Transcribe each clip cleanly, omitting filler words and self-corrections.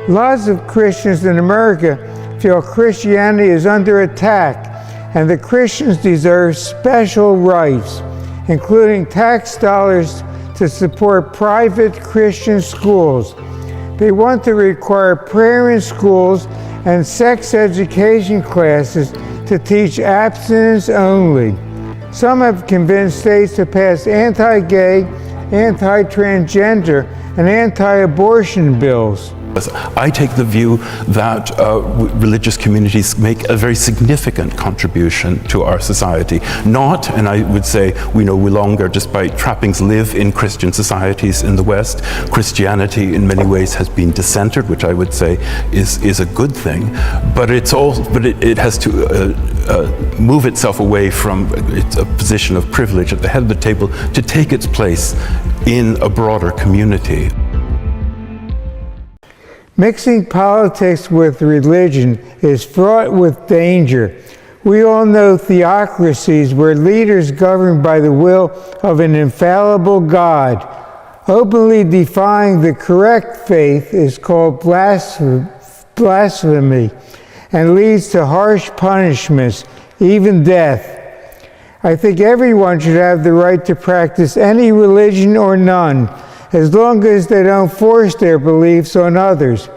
Lots of Christians in America feel Christianity is under attack and that Christians deserve special rights, including tax dollars to support private Christian schools. They want to require prayer in schools and sex education classes to teach abstinence only. Some have convinced states to pass anti-gay, anti-transgender, and anti-abortion bills. I take the view that religious communities make a very significant contribution to our society. Not, and I would say we no longer just by trappings live in Christian societies in the West. Christianity in many ways has been dissented, which I would say is a good thing, but it has to move itself away from a position of privilege at the head of the table to take its place in a broader community. Mixing politics with religion is fraught with danger. We all know theocracies where leaders govern by the will of an infallible God. Openly defying the correct faith is called blasphemy and leads to harsh punishments, even death. I think everyone should have the right to practice any religion or none, as long as they don't force their beliefs on others.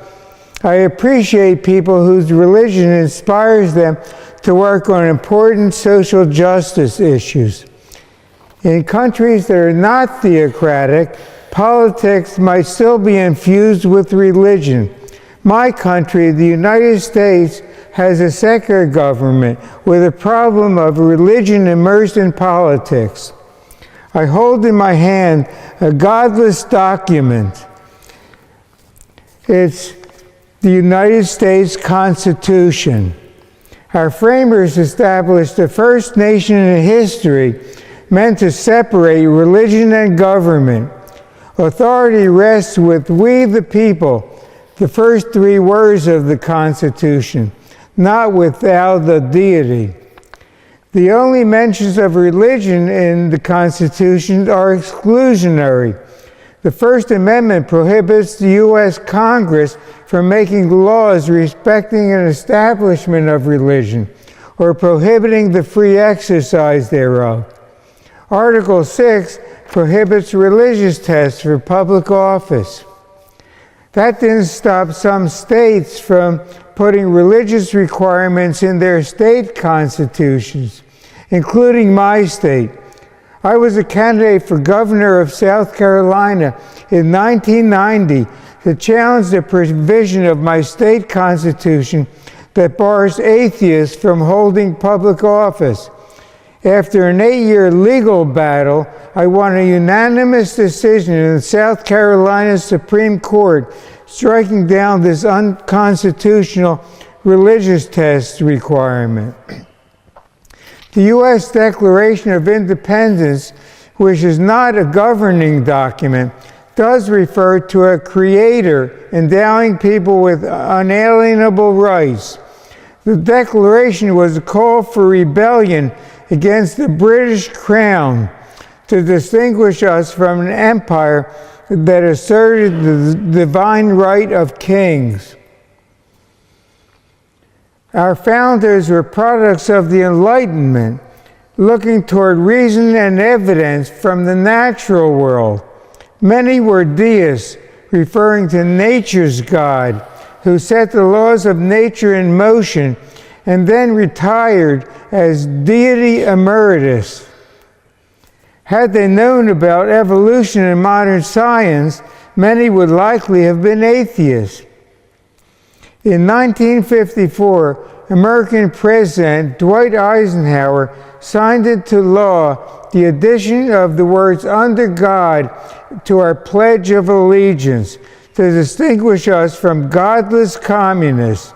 I appreciate people whose religion inspires them to work on important social justice issues. In countries that are not theocratic, politics might still be infused with religion. My country, the United States, has a secular government with a problem of religion immersed in politics. I hold in my hand a godless document. It's the United States Constitution. Our framers established the first nation in history meant to separate religion and government. Authority rests with we the people, the first three words of the Constitution, not without the deity. The only mentions of religion in the Constitution are exclusionary. The First Amendment prohibits the U.S. Congress from making laws respecting an establishment of religion or prohibiting the free exercise thereof. Article 6 prohibits religious tests for public office. That didn't stop some states from putting religious requirements in their state constitutions, including my state. I was a candidate for governor of South Carolina in 1990 to challenge the provision of my state constitution that bars atheists from holding public office. After an 8-year legal battle, I won a unanimous decision in the South Carolina Supreme Court, striking down this unconstitutional religious test requirement. The U.S. Declaration of Independence, which is not a governing document, does refer to a creator endowing people with unalienable rights. The Declaration was a call for rebellion against the British Crown to distinguish us from an empire that asserted the divine right of kings. Our founders were products of the Enlightenment, looking toward reason and evidence from the natural world. Many were deists, referring to nature's God, who set the laws of nature in motion and then retired as deity emeritus. Had they known about evolution and modern science, many would likely have been atheists. In 1954, American President Dwight Eisenhower signed into law the addition of the words "under God" to our Pledge of Allegiance to distinguish us from godless communists.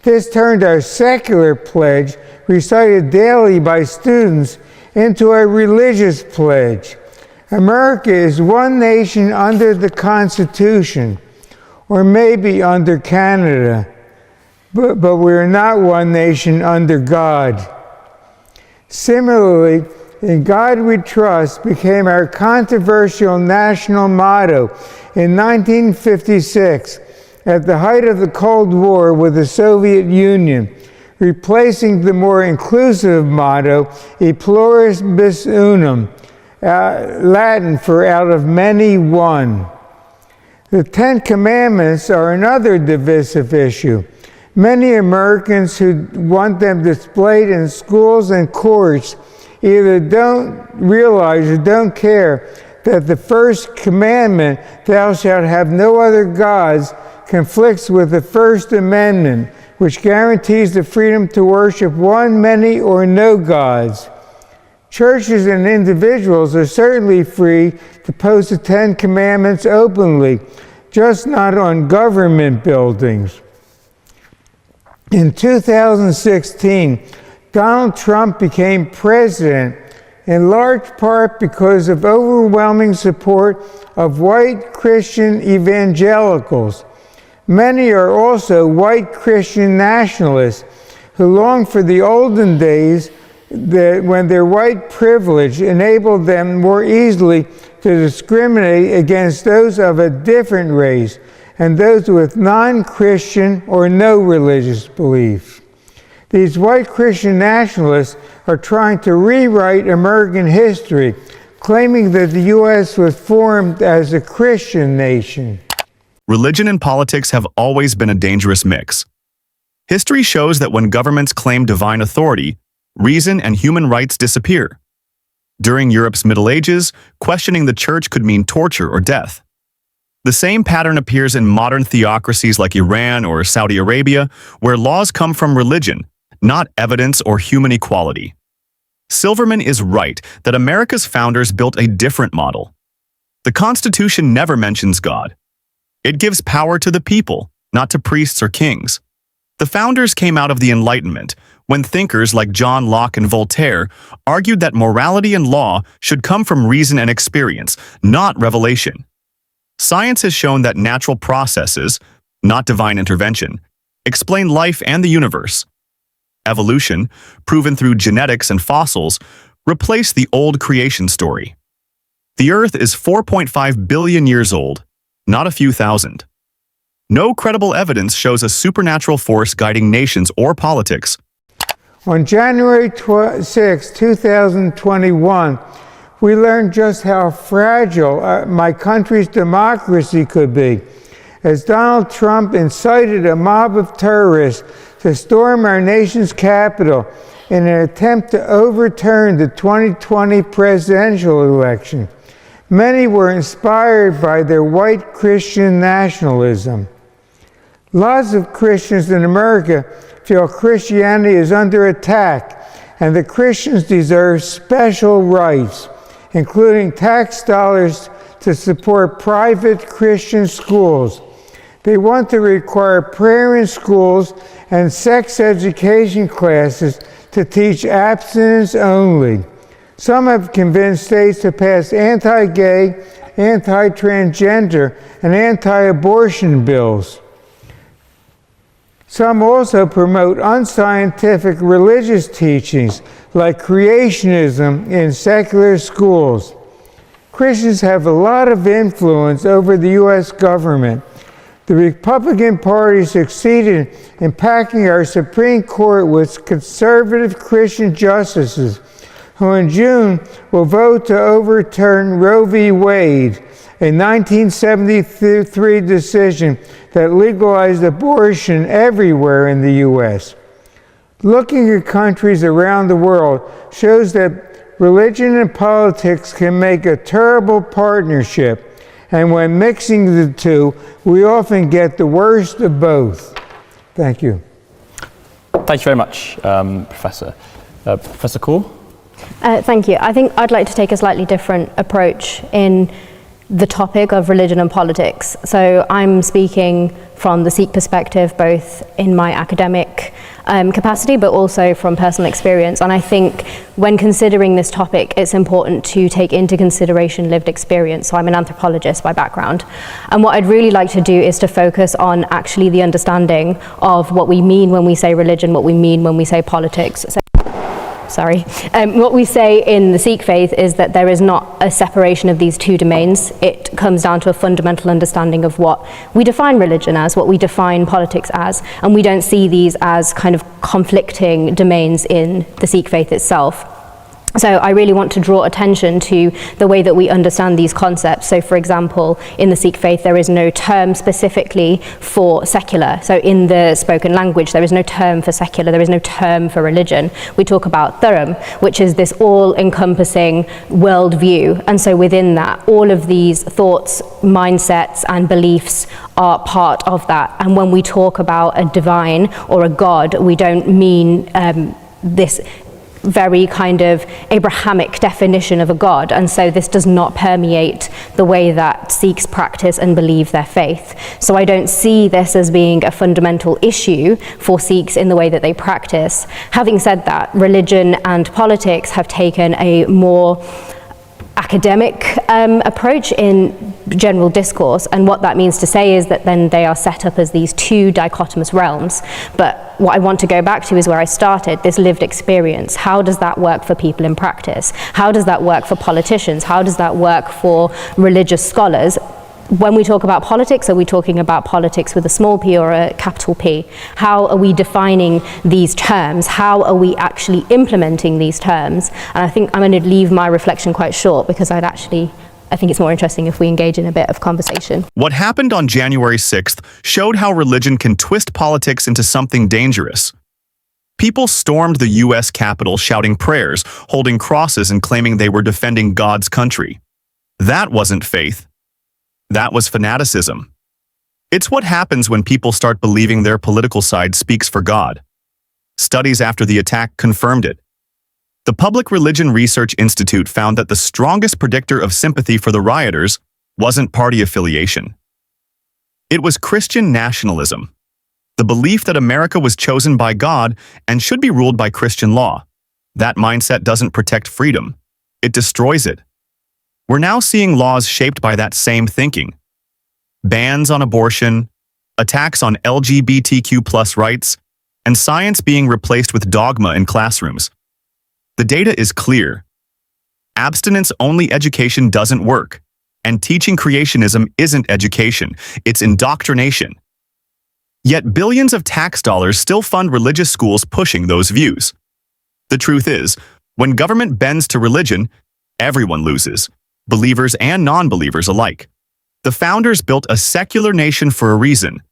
This turned our secular pledge, recited daily by students, into a religious pledge. America is one nation under the Constitution, or maybe under Canada, but we're not one nation under God. Similarly, "In God We Trust" became our controversial national motto in 1956, at the height of the Cold War with the Soviet Union, replacing the more inclusive motto, e pluribus unum, Latin for out of many one. The Ten Commandments are another divisive issue. Many Americans who want them displayed in schools and courts either don't realize or don't care that the first commandment, thou shalt have no other gods, conflicts with the First Amendment, which guarantees the freedom to worship one, many, or no gods. Churches and individuals are certainly free to post the Ten Commandments openly, just not on government buildings. In 2016, Donald Trump became president in large part because of overwhelming support of white Christian evangelicals. Many are also white Christian nationalists who long for the olden days when their white privilege enabled them more easily to discriminate against those of a different race and those with non-Christian or no religious beliefs. These white Christian nationalists are trying to rewrite American history, claiming that the U.S. was formed as a Christian nation. Religion and politics have always been a dangerous mix. History shows that when governments claim divine authority, reason and human rights disappear. During Europe's Middle Ages, questioning the church could mean torture or death. The same pattern appears in modern theocracies like Iran or Saudi Arabia, where laws come from religion, not evidence or human equality. Silverman is right that America's founders built a different model. The Constitution never mentions God. It gives power to the people, not to priests or kings. The founders came out of the Enlightenment, when thinkers like John Locke and Voltaire argued that morality and law should come from reason and experience, not revelation. Science has shown that natural processes, not divine intervention, explain life and the universe. Evolution, proven through genetics and fossils, replaced the old creation story. The Earth is 4.5 billion years old, not a few thousand. No credible evidence shows a supernatural force guiding nations or politics. On January 6, 2021, we learned just how fragile my country's democracy could be, as Donald Trump incited a mob of terrorists to storm our nation's capital in an attempt to overturn the 2020 presidential election. Many were inspired by their white Christian nationalism. Lots of Christians in America feel Christianity is under attack and that Christians deserve special rights, including tax dollars to support private Christian schools. They want to require prayer in schools and sex education classes to teach abstinence only. Some have convinced states to pass anti-gay, anti-transgender, and anti-abortion bills. Some also promote unscientific religious teachings like creationism in secular schools. Christians have a lot of influence over the U.S. government. The Republican Party succeeded in packing our Supreme Court with conservative Christian justices who in June will vote to overturn Roe v. Wade, a 1973 decision that legalized abortion everywhere in the U.S. Looking at countries around the world shows that religion and politics can make a terrible partnership, and when mixing the two, we often get the worst of both. Thank you. Thank you very much, Professor. Professor Kaur? Thank you. I think I'd like to take a slightly different approach in the topic of religion and politics. So I'm speaking from the Sikh perspective, both in my academic capacity, but also from personal experience. And I think when considering this topic, it's important to take into consideration lived experience. So I'm an anthropologist by background. And what I'd really like to do is to focus on actually the understanding of what we mean when we say religion, what we mean when we say politics. sorry. What we say in the Sikh faith is that there is not a separation of these two domains. It comes down to a fundamental understanding of what we define religion as, what we define politics as, and we don't see these as kind of conflicting domains in the Sikh faith itself. So I really want to draw attention to the way that we understand these concepts. So for example, in the Sikh faith, there is no term specifically for secular. So in the spoken language, there is no term for secular, there is no term for religion. We talk about dharam, which is this all-encompassing worldview. And so within that, all of these thoughts, mindsets, and beliefs are part of that. And when we talk about a divine or a god, we don't mean this very kind of Abrahamic definition of a god, and so this does not permeate the way that Sikhs practice and believe their faith. So I don't see this as being a fundamental issue for Sikhs in the way that they practice. Having said that, religion and politics have taken a more academic approach in general discourse, and what that means to say is that then they are set up as these two dichotomous realms. But what I want to go back to is where I started, this lived experience. How does that work for people in practice? How does that work for politicians? How does that work for religious scholars? When we talk about politics, are we talking about politics with a small p or a capital P? How are we defining these terms? How are we actually implementing these terms? And I think I'm going to leave my reflection quite short because I think it's more interesting if we engage in a bit of conversation. What happened on January 6th showed how religion can twist politics into something dangerous. People stormed the U.S. Capitol shouting prayers, holding crosses, and claiming they were defending God's country. That wasn't faith. That was fanaticism. It's what happens when people start believing their political side speaks for God. Studies after the attack confirmed it. The Public Religion Research Institute found that the strongest predictor of sympathy for the rioters wasn't party affiliation. It was Christian nationalism, the belief that America was chosen by God and should be ruled by Christian law. That mindset doesn't protect freedom. It destroys it. We're now seeing laws shaped by that same thinking. Bans on abortion, attacks on LGBTQ+ rights, and science being replaced with dogma in classrooms. The data is clear. Abstinence-only education doesn't work, and teaching creationism isn't education, it's indoctrination. Yet billions of tax dollars still fund religious schools pushing those views. The truth is, when government bends to religion, everyone loses. Believers and non-believers alike. The founders built a secular nation for a reason,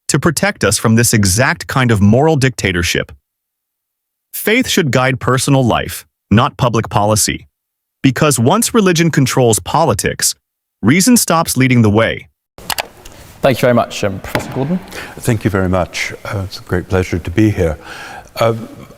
to protect us from this exact kind of moral dictatorship. Faith should guide personal life, not public policy. Because once religion controls politics, reason stops leading the way. Thank you very much, Professor Gordon. Thank you very much. It's a great pleasure to be here.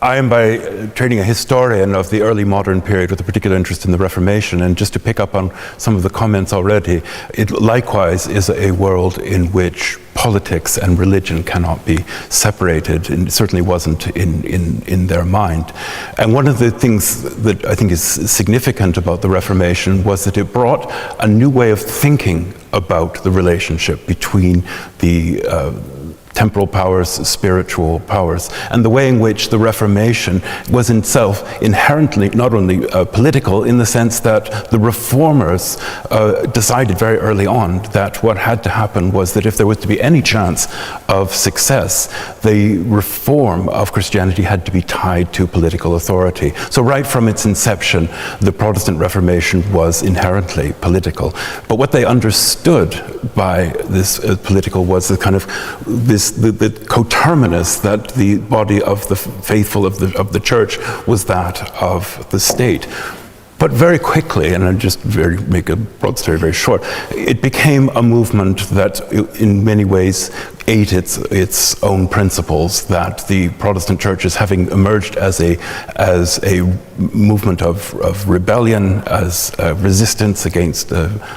I am by training a historian of the early modern period with a particular interest in the Reformation, and just to pick up on some of the comments already, it likewise is a world in which politics and religion cannot be separated, and it certainly wasn't in their mind. And one of the things that I think is significant about the Reformation was that it brought a new way of thinking about the relationship between the temporal powers, spiritual powers, and the way in which the Reformation was in itself inherently not only political, in the sense that the reformers decided very early on that what had to happen was that if there was to be any chance of success, the reform of Christianity had to be tied to political authority. So right from its inception, the Protestant Reformation was inherently political. But what they understood by this political was the kind of the coterminous, that the body of the faithful of the church was that of the state. But very quickly, and I'll just make a broad story very short, it became a movement that in many ways ate its own principles, that the Protestant churches, having emerged as a movement of rebellion, as resistance against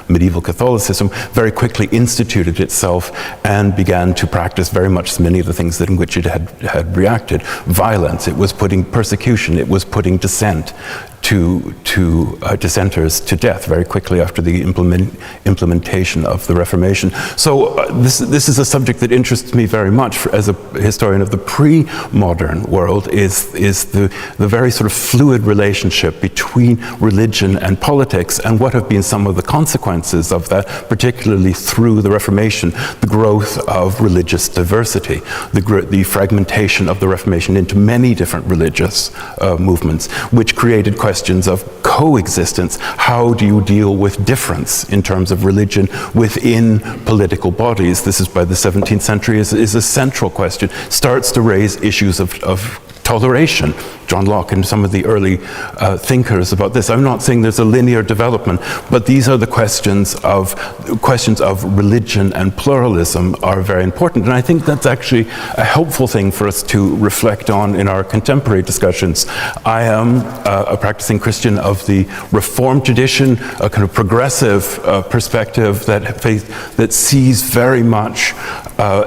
medieval Catholicism, very quickly instituted itself and began to practice very much many of the things in which it had reacted. Violence, it was putting persecution, it was putting dissent dissenters to death very quickly after the implementation of the Reformation. So this is a subject that interests me very much as a historian of the pre-modern world, is the very sort of fluid relationship between religion and politics, and what have been some of the consequences of that, particularly through the Reformation, the growth of religious diversity, the fragmentation of the Reformation into many different religious movements, which created questions of coexistence. How do you deal with difference in terms of religion within political bodies? This is, by the 17th century, is a central question. Starts to raise issues of toleration. John Locke and some of the early thinkers about this. I'm not saying there's a linear development, but these are the questions of religion and pluralism are very important. And I think that's actually a helpful thing for us to reflect on in our contemporary discussions. I am a practicing Christian of the Reformed tradition, a kind of progressive perspective that sees very much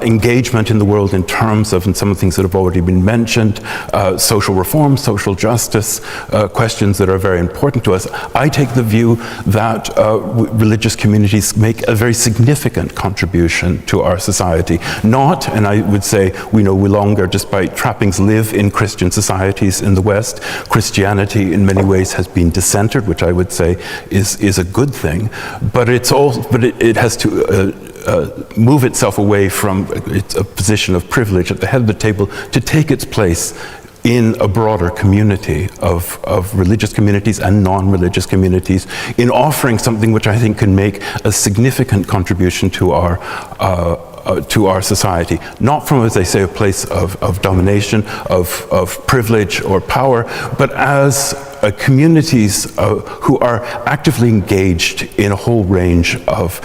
engagement in the world in terms of, and some of the things that have already been mentioned, social reform, social justice, questions that are very important to us. I take the view that religious communities make a very significant contribution to our society. Not, and I would say we no longer, just by trappings, live in Christian societies in the West. Christianity in many ways has been dissented, which I would say is a good thing, but it has to move itself away from a position of privilege at the head of the table to take its place in a broader community of religious communities and non-religious communities, in offering something which I think can make a significant contribution to our society. Not from, as I say, a place of domination, of privilege or power, but as communities who are actively engaged in a whole range of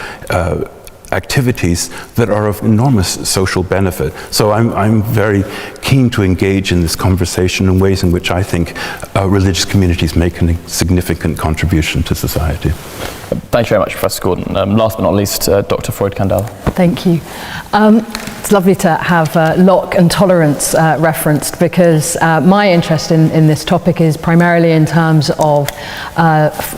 activities that are of enormous social benefit. So I'm very keen to engage in this conversation in ways in which I think religious communities make a significant contribution to society. Thank you very much, Professor Gordon. Last but not least, Dr. Freud-Kandel. Thank you. It's lovely to have Locke and tolerance referenced, because my interest in this topic is primarily in terms of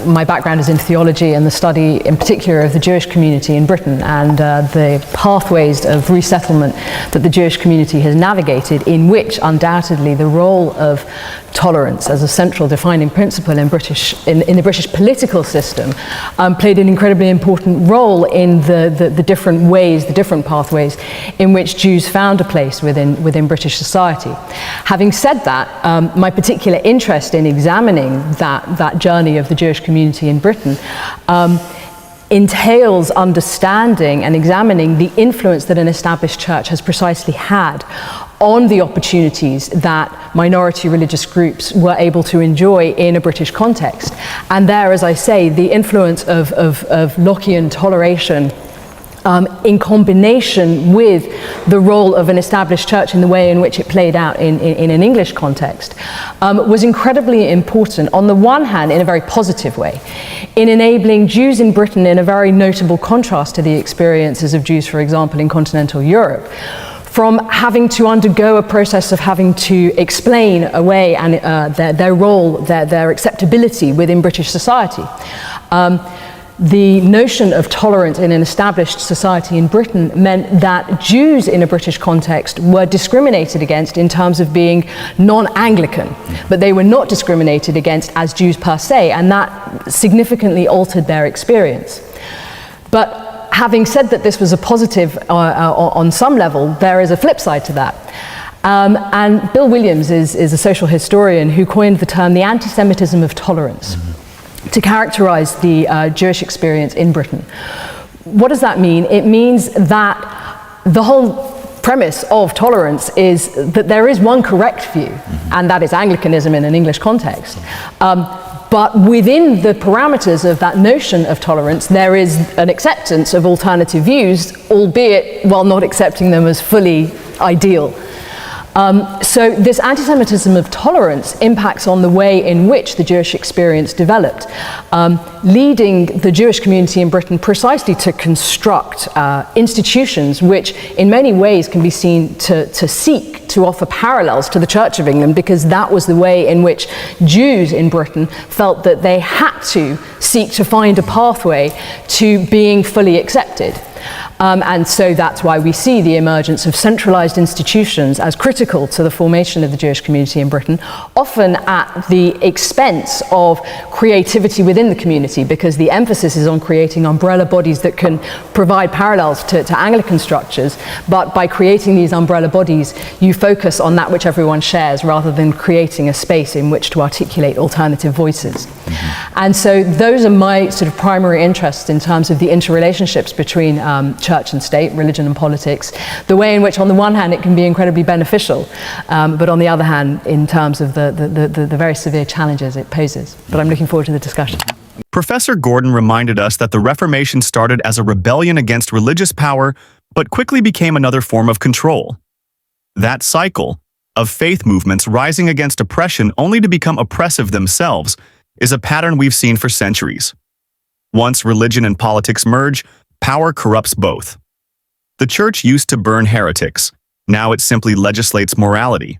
my background is in theology and the study in particular of the Jewish community in Britain and the pathways of resettlement that the Jewish community has navigated, in which undoubtedly the role of tolerance as a central defining principle in the British political system played an incredibly important role in the different ways, the different pathways in which Jews found a place within British society. Having said that, my particular interest in examining that journey of the Jewish community in Britain entails understanding and examining the influence that an established church has precisely had on the opportunities that minority religious groups were able to enjoy in a British context. And there, as I say, the influence of Lockean toleration in combination with the role of an established church in the way in which it played out in an English context was incredibly important, on the one hand in a very positive way, in enabling Jews in Britain, in a very notable contrast to the experiences of Jews, for example, in continental Europe, from having to undergo a process of having to explain away and their role, their acceptability within British society. The notion of tolerance in an established society in Britain meant that Jews in a British context were discriminated against in terms of being non-Anglican, but they were not discriminated against as Jews per se, and that significantly altered their experience. But having said that this was a positive on some level, there is a flip side to that. And Bill Williams is a social historian who coined the term the anti-Semitism of tolerance to characterize the Jewish experience in Britain. What does that mean? It means that the whole premise of tolerance is that there is one correct view, and that is Anglicanism in an English context. But within the parameters of that notion of tolerance, there is an acceptance of alternative views, albeit while not accepting them as fully ideal. So this anti-Semitism of tolerance impacts on the way in which the Jewish experience developed, leading the Jewish community in Britain precisely to construct institutions which in many ways can be seen to seek to offer parallels to the Church of England, because that was the way in which Jews in Britain felt that they had to seek to find a pathway to being fully accepted. And so that's why we see the emergence of centralized institutions as critical to the formation of the Jewish community in Britain, often at the expense of creativity within the community, because the emphasis is on creating umbrella bodies that can provide parallels to Anglican structures. But by creating these umbrella bodies, you focus on that which everyone shares rather than creating a space in which to articulate alternative voices. And so those are my sort of primary interests in terms of the interrelationships between church and state, religion and politics, the way in which on the one hand it can be incredibly beneficial, but on the other hand in terms of the very severe challenges it poses. But I'm looking forward to the discussion. Professor Gordon reminded us that the Reformation started as a rebellion against religious power, but quickly became another form of control. That cycle of faith movements rising against oppression only to become oppressive themselves is a pattern we've seen for centuries. Once religion and politics merge, power corrupts both. The church used to burn heretics. Now it simply legislates morality.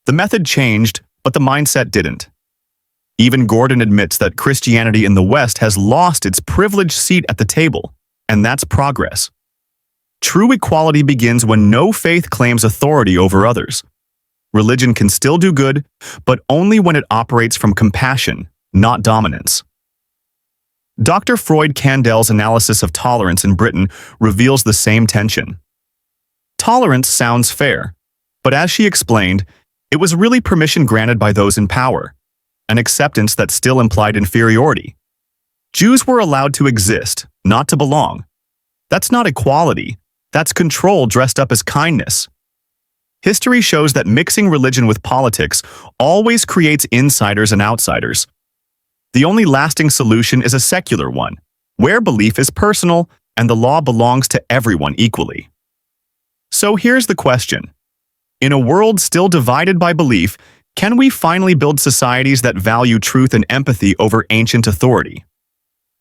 The method changed, but the mindset didn't. Even Gordon admits that Christianity in the West has lost its privileged seat at the table, and that's progress. True equality begins when no faith claims authority over others. Religion can still do good, but only when it operates from compassion, not dominance. Dr. Freud Kandel's analysis of tolerance in Britain reveals the same tension. Tolerance sounds fair, but as she explained, it was really permission granted by those in power, an acceptance that still implied inferiority. Jews were allowed to exist, not to belong. That's not equality, that's control dressed up as kindness. History shows that mixing religion with politics always creates insiders and outsiders. The only lasting solution is a secular one, where belief is personal and the law belongs to everyone equally. So here's the question. In a world still divided by belief, can we finally build societies that value truth and empathy over ancient authority?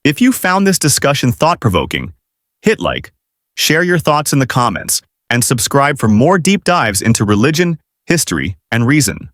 If you found this discussion thought-provoking, hit like, share your thoughts in the comments, and subscribe for more deep dives into religion, history, and reason.